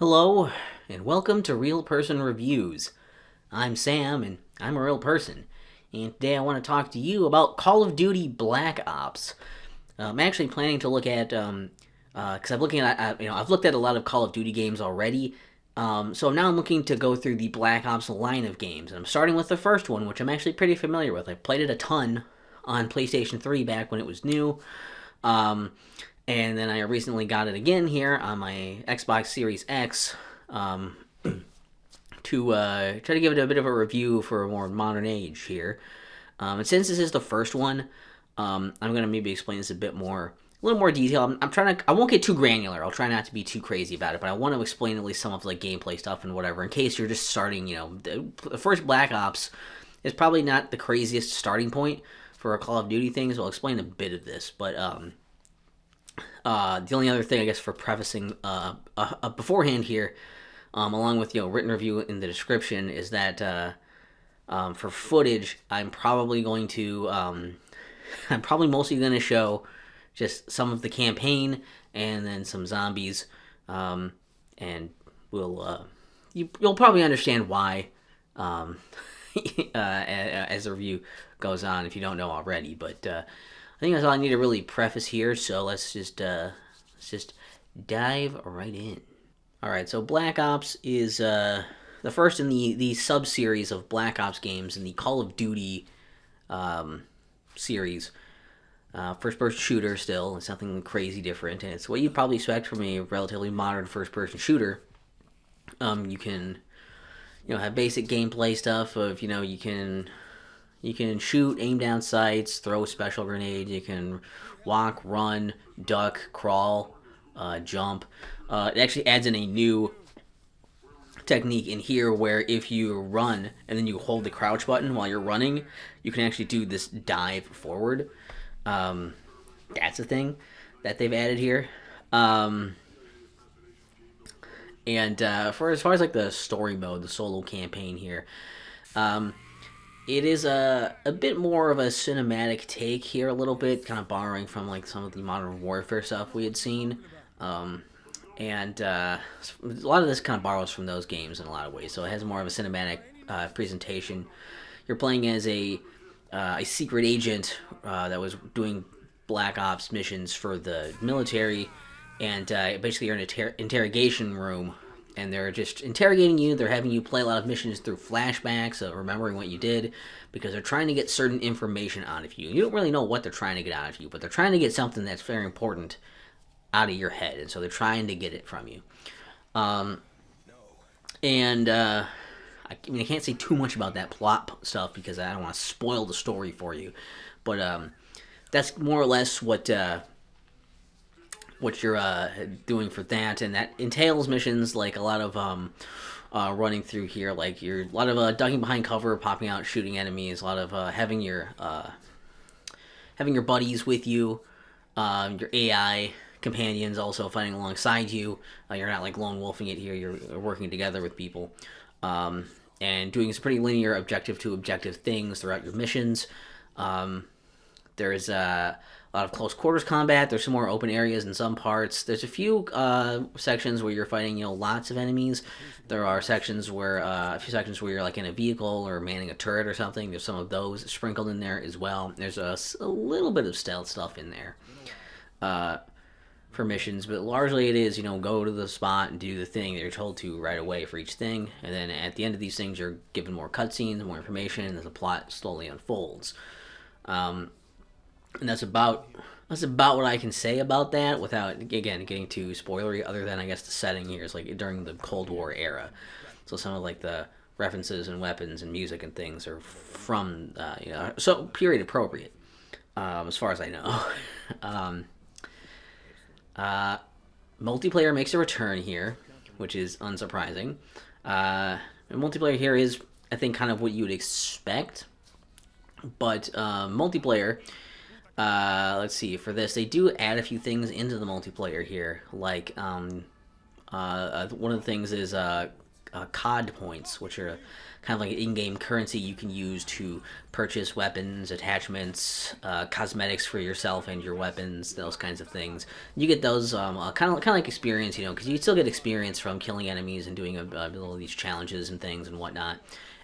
Hello, and welcome to Real Person Reviews. I'm Sam, and I'm a real person. And today I want to talk to you about Call of Duty Black Ops. I'm actually planning to look at, because I've looked at a lot of Call of Duty games already. So now I'm looking to go through the Black Ops line of games, and I'm starting with the first one, which I'm actually pretty familiar with. I played it a ton on PlayStation 3 back when it was new. Um, and then I recently got it again here on my Xbox Series X to try to give it a bit of a review for a more modern age here. And since this is the first one, I'm gonna maybe explain this a little more detail. I'm trying to. I won't get too granular. I'll try not to be too crazy about it, but I want to explain at least some of like gameplay stuff and whatever, in case you're just starting. The first Black Ops is probably not the craziest starting point for a Call of Duty thing, so I'll explain a bit of this. But the only other thing, I guess, for prefacing beforehand here, along with written review in the description, is that for footage, I'm probably mostly going to show just some of the campaign and then some zombies, and you'll probably understand why as the review goes on if you don't know already. But I think that's all I need to really preface here. So let's just dive right in. All right, so Black Ops is the first in the sub series of Black Ops games in the Call of Duty series. First person shooter still. It's nothing crazy different, and it's what you'd probably expect from a relatively modern first person shooter. You can have basic gameplay stuff of you can shoot, aim down sights, throw special grenades. You can walk, run, duck, crawl, jump. It actually adds in a new technique in here where if you run and then you hold the crouch button while you're running, you can actually do this dive forward. That's a thing that they've added here. And for as far as like the story mode, the solo campaign here, it is a bit more of a cinematic take here, a little bit, kind of borrowing from like some of the Modern Warfare stuff we had seen. And a lot of this kind of borrows from those games in a lot of ways. So it has more of a cinematic presentation. You're playing as a secret agent that was doing Black Ops missions for the military, and basically you're in an interrogation room, and they're just interrogating you. They're having you play a lot of missions through flashbacks of remembering what you did, because they're trying to get certain information out of you. You don't really know what they're trying to get out of you, but they're trying to get something that's very important out of your head, and so they're trying to get it from you. And I mean, I can't say too much about that plot stuff because I don't want to spoil the story for you, but that's more or less what you're doing for that, and that entails missions like a lot of running through here, like a lot of ducking behind cover, popping out, shooting enemies, a lot of having your buddies with you, your AI companions also fighting alongside you. You're not like lone wolfing it here. You're working together with people, and doing some pretty linear objective to objective things throughout your missions. There's a lot of close quarters combat. There's some more open areas in some parts. There's a few sections where you're fighting, lots of enemies. There are sections where a few sections where you're like in a vehicle or manning a turret or something. There's some of those sprinkled in there as well. There's a little bit of stealth stuff in there for missions, but largely it is go to the spot and do the thing that you're told to right away for each thing, and then at the end of these things you're given more cutscenes, more information, and the plot slowly unfolds. And that's about what I can say about that without, again, getting too spoilery, other than I guess the setting here is like during the Cold War era, so some of like the references and weapons and music and things are from so period appropriate, as far as I know. Multiplayer makes a return here, which is unsurprising. Multiplayer here is, I think, kind of what you would expect, but multiplayer, let's see, for this, they do add a few things into the multiplayer here, like one of the things is COD points, which are kind of like an in-game currency you can use to purchase weapons, attachments, cosmetics for yourself and your weapons, those kinds of things. You get those kind of like experience, because you still get experience from killing enemies and doing all these challenges and things and whatnot.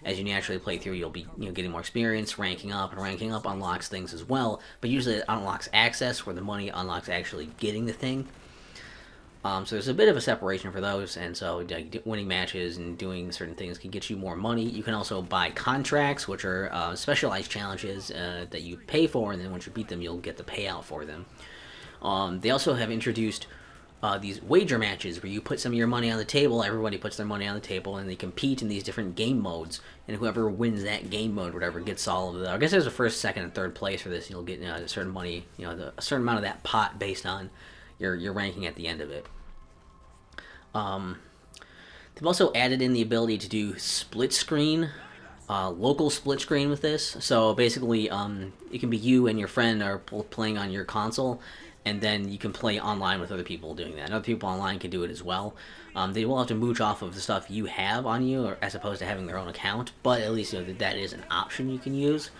As you naturally play through, you'll be getting more experience, ranking up, and ranking up unlocks things as well. But usually it unlocks access, where the money unlocks actually getting the thing. So there's a bit of a separation for those, and so winning matches and doing certain things can get you more money. You can also buy contracts, which are specialized challenges that you pay for, and then once you beat them, you'll get the payout for them. They also have introduced these wager matches where you put some of your money on the table. Everybody puts their money on the table, and they compete in these different game modes. And whoever wins that game mode, whatever, gets all of the. I guess there's a first, second, and third place for this. You'll get a certain money, a certain amount of that pot based on your ranking at the end of it. They've also added in the ability to do split screen, local split screen with this. So basically, it can be you and your friend are playing on your console, and then you can play online with other people doing that. And other people online can do it as well. They will have to mooch off of the stuff you have on you, or as opposed to having their own account. But at least that is an option you can use.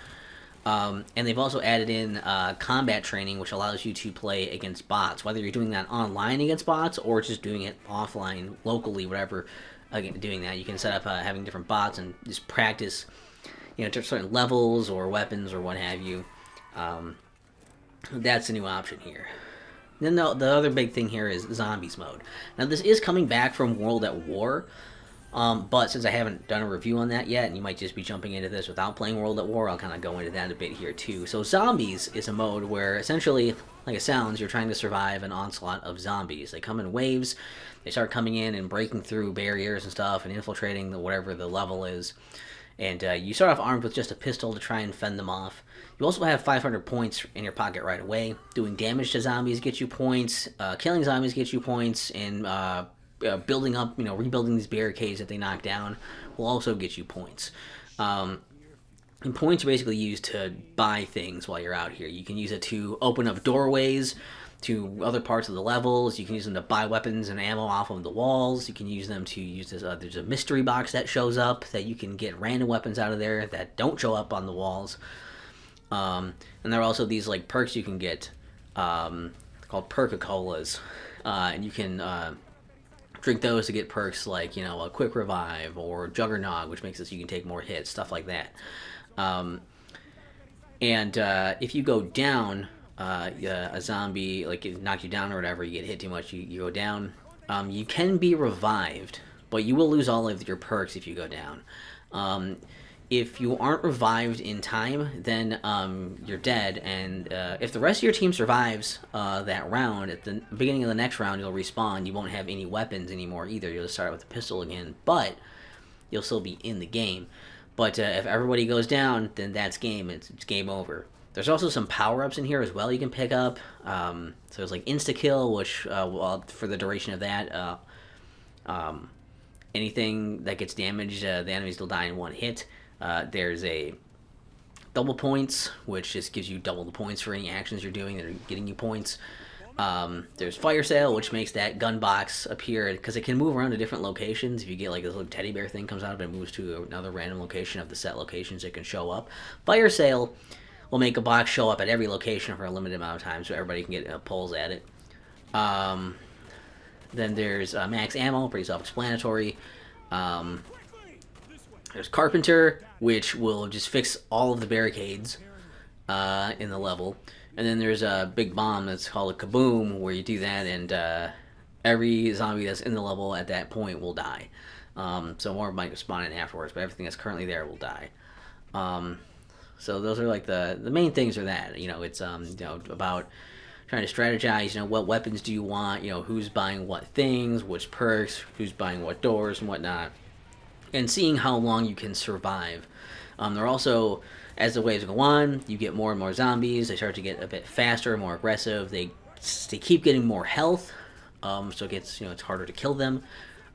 And they've also added in combat training, which allows you to play against bots, whether you're doing that online against bots or just doing it offline, locally, whatever. Again, doing that, you can set up having different bots and just practice, to certain levels or weapons or what have you. That's a new option here. Then the other big thing here is Zombies mode. Now, this is coming back from World at War. But since I haven't done a review on that yet, and you might just be jumping into this without playing World at War, I'll kind of go into that a bit here too. So Zombies is a mode where essentially, like it sounds, you're trying to survive an onslaught of zombies. They come in waves, they start coming in and breaking through barriers and stuff and infiltrating whatever the level is. And you start off armed with just a pistol to try and fend them off. You also have 500 points in your pocket right away. Doing damage to zombies gets you points, killing zombies gets you points, and building up, rebuilding these barricades that they knock down will also get you points. And points are basically used to buy things while you're out here. You can use it to open up doorways to other parts of the levels. You can use them to buy weapons and ammo off of the walls. You can use them to use this. There's a mystery box that shows up that you can get random weapons out of there that don't show up on the walls. And there are also these like perks you can get called Perca-Colas. And you can drink those to get perks like, a quick revive or Juggernog, which makes it so you can take more hits, stuff like that. And if you go down, a zombie, like it knock you down or whatever, you get hit too much, you go down, you can be revived, but you will lose all of your perks if you go down. If you aren't revived in time, then you're dead, and if the rest of your team survives that round, at the beginning of the next round, you'll respawn. You won't have any weapons anymore either. You'll just start with a pistol again, but you'll still be in the game. But if everybody goes down, then that's game. It's game over. There's also some power-ups in here as well you can pick up. So there's like insta-kill, which for the duration of that, anything that gets damaged, the enemies will die in one hit. There's a double points, which just gives you double the points for any actions you're doing that are getting you points. There's fire sale, which makes that gun box appear because it can move around to different locations. If you get like this little teddy bear thing comes out, it moves to another random location of the set locations it can show up. Fire sale will make a box show up at every location for a limited amount of time, so everybody can get pulls at it. Then there's max ammo, pretty self-explanatory. There's Carpenter, which will just fix all of the barricades in the level. And then there's a big bomb that's called a Kaboom, where you do that and every zombie that's in the level at that point will die. So more might spawn in afterwards, but everything that's currently there will die. So those are like the main things are that. It's about trying to strategize, what weapons do you want, who's buying what things, which perks, who's buying what doors and whatnot. And seeing how long you can survive. They're also, as the waves go on, you get more and more zombies. They start to get a bit faster, more aggressive. They keep getting more health, so it gets it's harder to kill them.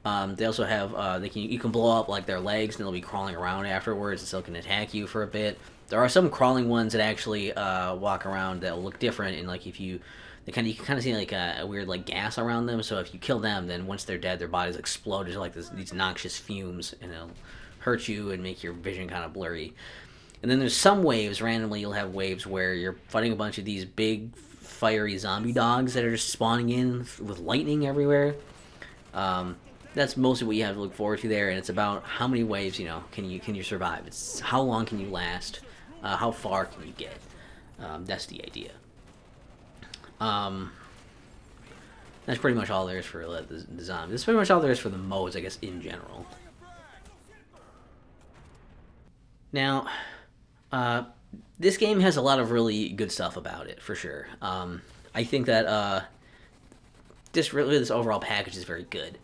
They also have you can blow up like their legs, and they'll be crawling around afterwards, and still can attack you for a bit. There are some crawling ones that actually walk around that will look different, and like if you You can kind of see like a weird like gas around them. So if you kill them, then once they're dead, their bodies explode into like these noxious fumes, and it'll hurt you and make your vision kind of blurry. And then there's some waves, randomly you'll have waves where you're fighting a bunch of these big fiery zombie dogs that are just spawning in with lightning everywhere. Um, that's mostly what you have to look forward to there, and it's about how many waves can you survive. It's how long can you last, how far can you get. That's the idea. Um, that's pretty much all there is for the zombies. That's pretty much all there is for the modes, I guess, in general. Now, uh, this game has a lot of really good stuff about it, for sure. I think that this overall package is very good.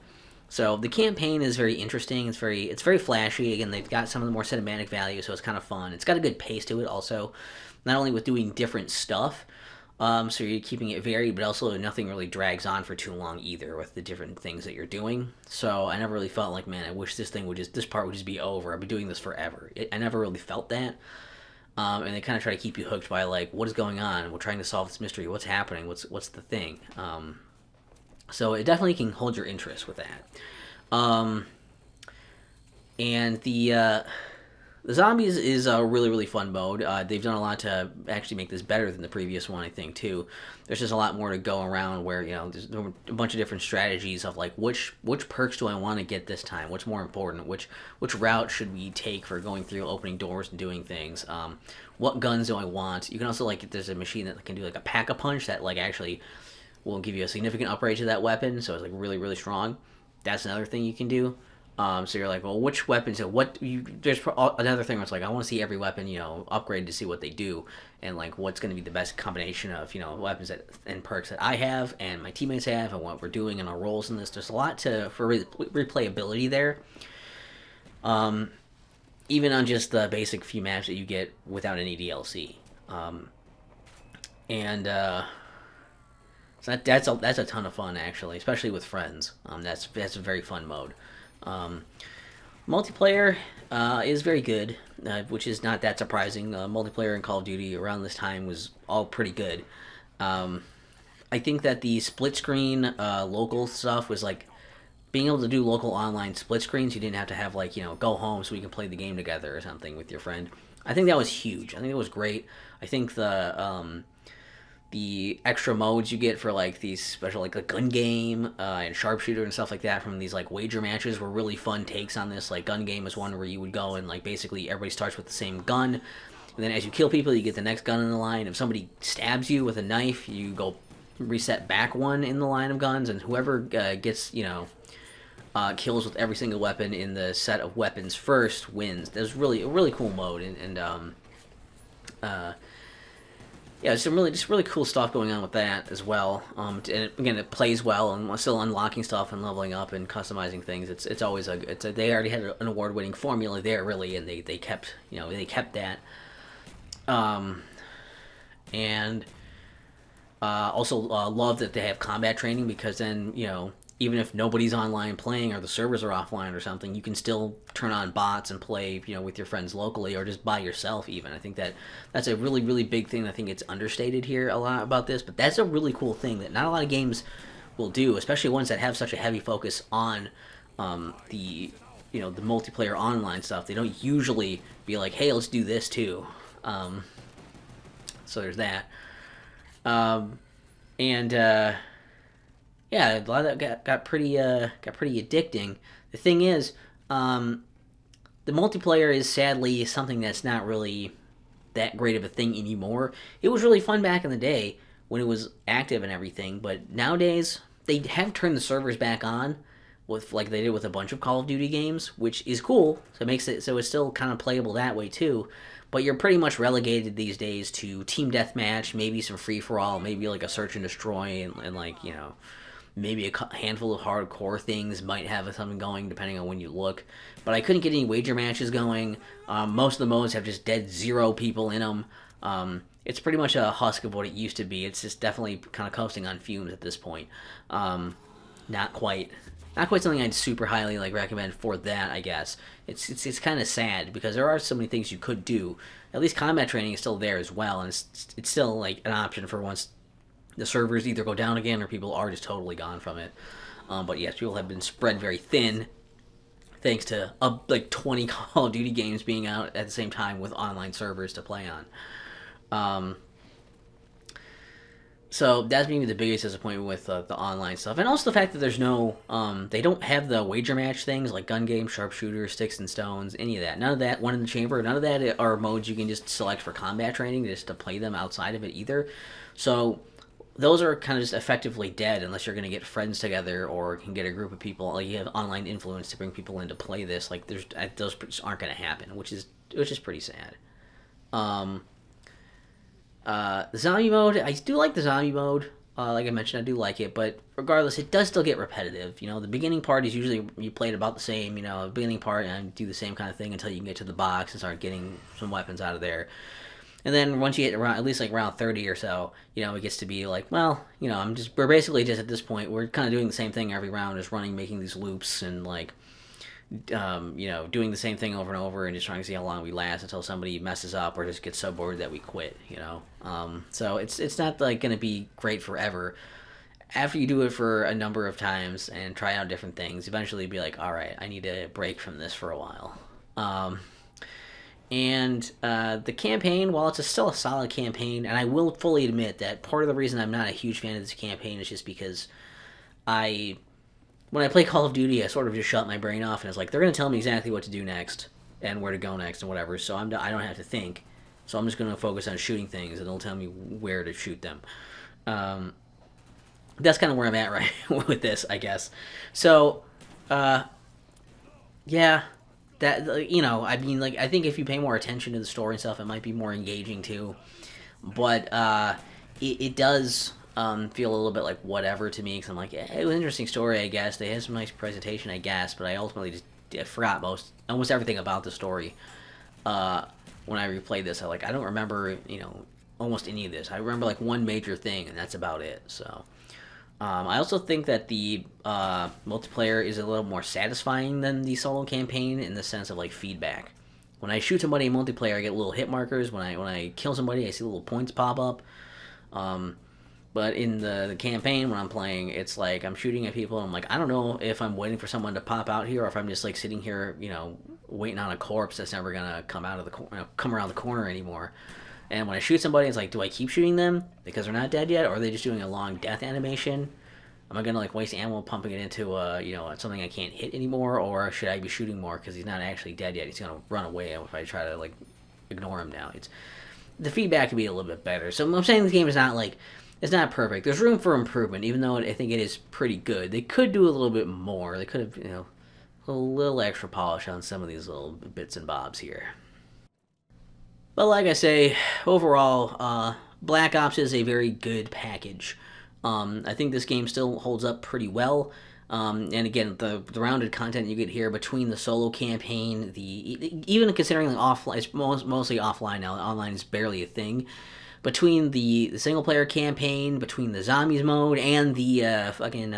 So the campaign is very interesting. It's very flashy. Again, they've got some of the more cinematic value, so it's kind of fun. It's got a good pace to it, also, not only with doing different stuff. So you're keeping it varied, but also nothing really drags on for too long either with the different things that you're doing. So I never really felt like, man, I wish this part would just be over. I've been doing this forever. I never really felt that. And they kind of try to keep you hooked by like, what is going on? We're trying to solve this mystery. What's happening? What's the thing? So it definitely can hold your interest with that. Um, and the zombies is a really really fun mode. They've done a lot to actually make this better than the previous one, I think too. There's just a lot more to go around where there's a bunch of different strategies of like which perks do I want to get this time? What's more important? Which route should we take for going through opening doors and doing things? What guns do I want? You can also like there's a machine that can do like a pack-a-punch that like actually will give you a significant upgrade to that weapon, so it's like really really strong. That's another thing you can do. So you're like, well, which weapons? There's another thing where it's like, I want to see every weapon, upgrade to see what they do, and like what's going to be the best combination of weapons and perks that I have and my teammates have, and what we're doing and our roles in this. There's a lot for replayability there. Even on just the basic few maps that you get without any DLC. And so that's a ton of fun actually, especially with friends. That's a very fun mode. Um, Multiplayer is very good, which is not that surprising. Multiplayer in Call of Duty around this time was all pretty good. Um, I think that the split screen local stuff was like being able to do local online split screens. You didn't have to have like go home so we can play the game together or something with your friend. I think that was huge. I think it was great. I think the extra modes you get for like these special like a gun game and sharpshooter and stuff like that from these like wager matches were really fun takes on this. Like gun game is one where you would go and like basically everybody starts with the same gun, and then as you kill people you get the next gun in the line. If somebody stabs you with a knife, you go reset back one in the line of guns, and whoever gets kills with every single weapon in the set of weapons first wins. That's really a really cool mode, uh, yeah, there's some really cool stuff going on with that as well. And again, it plays well, and still unlocking stuff and leveling up and customizing things. It's always they already had an award winning formula there really, and they kept that. And also love that they have combat training, because then even if nobody's online playing or the servers are offline or something, you can still turn on bots and play, with your friends locally or just by yourself even. I think that's a really, really big thing. I think it's understated here a lot about this, but that's a really cool thing that not a lot of games will do, especially ones that have such a heavy focus on the multiplayer online stuff. They don't usually be like, hey, let's do this too. So there's that. And yeah, a lot of that got pretty addicting. The thing is, the multiplayer is sadly something that's not really that great of a thing anymore. It was really fun back in the day when it was active and everything, but nowadays they have turned the servers back on with like they did with a bunch of Call of Duty games, which is cool. So it makes it so it's still kind of playable that way too. But you're pretty much relegated these days to team deathmatch, maybe some free for all, maybe like a search and destroy, and like maybe a handful of hardcore things might have something going depending on when you look. But I couldn't get any wager matches going. Most of the modes have just dead zero people in them. It's pretty much a husk of what it used to be. It's just definitely kind of coasting on fumes at this point. Not quite something I'd super highly recommend for that. I guess it's kind of sad because there are so many things you could do. At least combat training is still there as well, and it's still like an option for once the servers either go down again or people are just totally gone from it. But yes, people have been spread very thin thanks to like 20 Call of Duty games being out at the same time with online servers to play on. Um, so that's maybe the biggest disappointment with the online stuff, and also the fact that there's no, they don't have the wager match things like gun game, sharpshooter, sticks and stones, any of that. None of that. One in the chamber. None of that are modes you can just select for combat training, just to play them outside of it either. So those are kind of just effectively dead unless you're going to get friends together or can get a group of people. Like you have online influence to bring people in to play this. Like there's those aren't going to happen, which is pretty sad. Um, the zombie mode, I do like the zombie mode. Like I mentioned, I do like it, but regardless, it does still get repetitive. The beginning part is usually you play it about the same. The beginning part and do the same kind of thing until you can get to the box and start getting some weapons out of there. And then once you get around, at least like around 30 or so, it gets to be like, well, we're basically just at this point, we're kind of doing the same thing every round, just running, making these loops and like, doing the same thing over and over and just trying to see how long we last until somebody messes up or just gets so bored that we quit. So it's not like going to be great forever. After you do it for a number of times and try out different things, eventually be like, all right, I need to break from this for a while. And the campaign, while it's still a solid campaign, and I will fully admit that part of the reason I'm not a huge fan of this campaign is just because when I play Call of Duty, I sort of just shut my brain off and it's like, they're going to tell me exactly what to do next and where to go next and whatever, so I don't have to think. So I'm just going to focus on shooting things and it'll tell me where to shoot them. That's kind of where I'm at right with this, I guess. So, yeah, that, I mean, like, I think if you pay more attention to the story and stuff, it might be more engaging too. But it does feel a little bit like whatever to me because I'm like, it was an interesting story, I guess. They had some nice presentation, I guess, but I ultimately just forgot almost everything about the story. When I replayed this, I don't remember almost any of this. I remember like one major thing, and that's about it. So. I also think that the multiplayer is a little more satisfying than the solo campaign in the sense of like feedback. When I shoot somebody in multiplayer, I get little hit markers. When I kill somebody, I see little points pop up. But in the campaign, when I'm playing, it's like I'm shooting at people. And I'm like, I don't know if I'm waiting for someone to pop out here, or if I'm just like sitting here, waiting on a corpse that's never gonna come out of come around the corner anymore. And when I shoot somebody, it's like, do I keep shooting them because they're not dead yet, or are they just doing a long death animation? Am I gonna like waste ammo pumping it into something I can't hit anymore, or should I be shooting more because he's not actually dead yet? He's gonna run away if I try to like ignore him now. The feedback could be a little bit better. So I'm saying this game is not like, it's not perfect. There's room for improvement, even though I think it is pretty good. They could do a little bit more. They could have a little extra polish on some of these little bits and bobs here. But like I say, overall, Black Ops is a very good package. I think this game still holds up pretty well. And again, the rounded content you get here between the solo campaign, even considering like offline, it's mostly offline now. Online is barely a thing. Between the single player campaign, between the zombies mode, and the fucking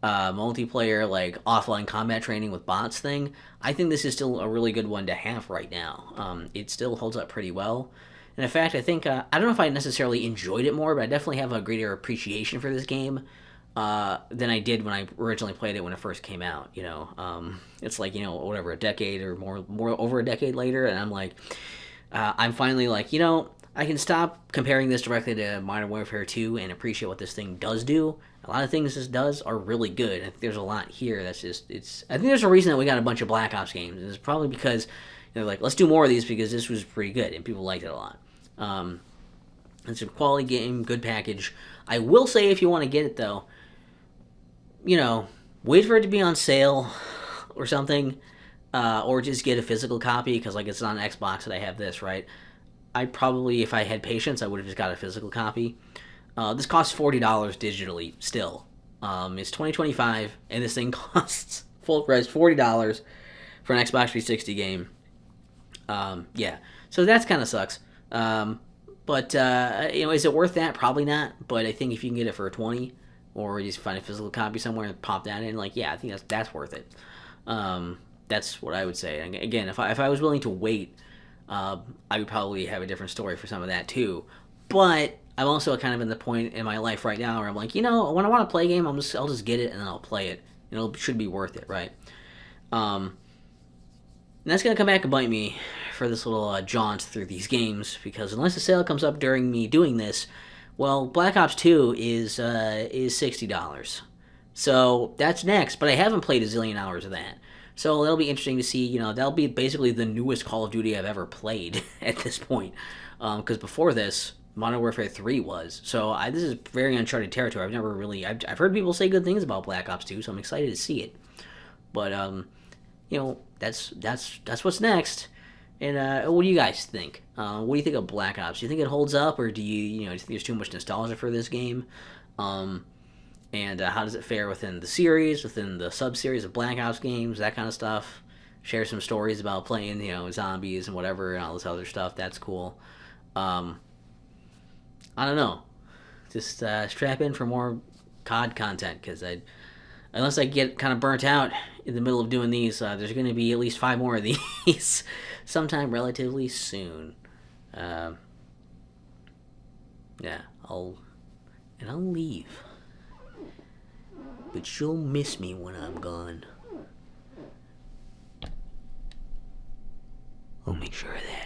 multiplayer like offline combat training with bots thing, I think this is still a really good one to have right now. It still holds up pretty well. And in fact, I think I don't know if I necessarily enjoyed it more, but I definitely have a greater appreciation for this game than I did when I originally played it when it first came out. It's like whatever, a decade or more over a decade later, and I'm like, I'm finally like, I can stop comparing this directly to Modern Warfare 2 and appreciate what this thing does do. A lot of things this does are really good. I think there's a lot here that's just, I think there's a reason that we got a bunch of Black Ops games. It's probably because they're like, let's do more of these because this was pretty good and people liked it a lot. It's a quality game, good package. I will say if you want to get it though, wait for it to be on sale or something, or just get a physical copy because like it's on Xbox that I have this, right? I probably, if I had patience, I would have just got a physical copy. This costs $40 digitally still. It's 2025 and this thing costs full price $40 for an Xbox 360 game. Yeah, so that's kind of sucks. But is it worth that? Probably not. But I think if you can get it for 20, or you just find a physical copy somewhere and pop that in, like, yeah, I think that's worth it. That's what I would say. And again, if I was willing to wait, I would probably have a different story for some of that too. But I'm also kind of in the point in my life right now where I'm like, you know, when I want to play a game, I'll just get it and then I'll play it. It should be worth it, right? Um, and that's gonna come back and bite me for this little jaunt through these games because unless a sale comes up during me doing this, well, Black Ops 2 is $60. So that's next, but I haven't played a zillion hours of that. So that'll be interesting to see. That'll be basically the newest Call of Duty I've ever played at this point. Because before this, Modern Warfare 3 was. So this is very uncharted territory. I've heard people say good things about Black Ops 2, so I'm excited to see it. But that's what's next. And what do you guys think? What do you think of Black Ops? Do you think it holds up, or do you think there's too much nostalgia for this game? And how does it fare within the series, within the sub-series of Black Ops games, that kind of stuff? Share some stories about playing, zombies and whatever, and all this other stuff. That's cool. I don't know. Just strap in for more COD content, because unless I get kind of burnt out in the middle of doing these, there's going to be at least 5 more of these sometime relatively soon. Yeah, I'll leave. But you'll miss me when I'm gone. I'll make sure of that.